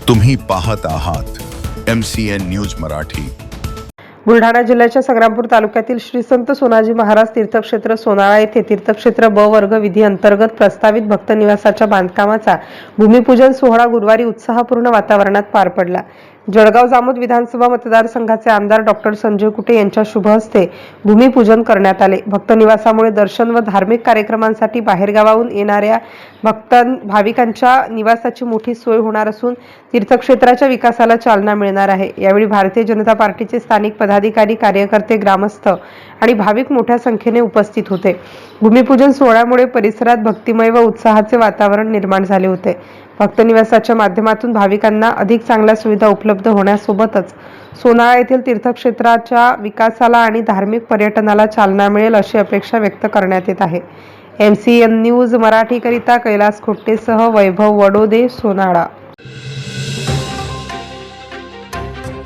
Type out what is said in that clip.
तुम्ही पाहत आहात MCN न्यूज मराठी। बुलढाणा जिल्ह्याच्या संग्रामपूर तालुक्यातील श्री संत सोनाजी महाराज तीर्थक्षेत्र सोनाळा येथे तीर्थक्षेत्र ब वर्ग विधी अंतर्गत प्रस्तावित भक्त निवासाच्या बांधकामाचा भूमिपूजन सोहळा गुरुवारी उत्साहपूर्ण वातावरणात पार पडला। जळगाव जामोद विधानसभा मतदारसंघाचे आमदार डॉक्टर संजय कुटे यांच्या शुभ हस्ते भूमिपूजन करण्यात आले। भक्त निवासामुळे दर्शन व धार्मिक कार्यक्रमांसाठी बाहेरगावाहून येणाऱ्या भाविकांच्या निवासाची मोठी सोय होणार असून तीर्थक्षेत्राच्या विकासाला चालना मिळणार आहे। यावेळी भारतीय जनता पार्टीचे स्थानिक पदाधिकारी, कार्यकर्ते, ग्रामस्थ आणि भाविक मोठ्या संख्येने उपस्थित होते। भूमिपूजन सोहळ्यामुळे परिसरात भक्तिमय व उत्साहाचे वातावरण निर्माण झाले होते। भक्त निवासाच्या माध्यमातून भाविकांना अधिक चांगल्या सुविधा उपलब्ध होण्यासोबतच सोनाळा येथील तीर्थक्षेत्राच्या विकासाला आणि धार्मिक पर्यटनाला चालना मिळेल अशी अपेक्षा व्यक्त करण्यात येत आहे। MCN न्यूज मराठी करिता कैलास खोट्टेसह वैभव वडोदे, सोनाळा।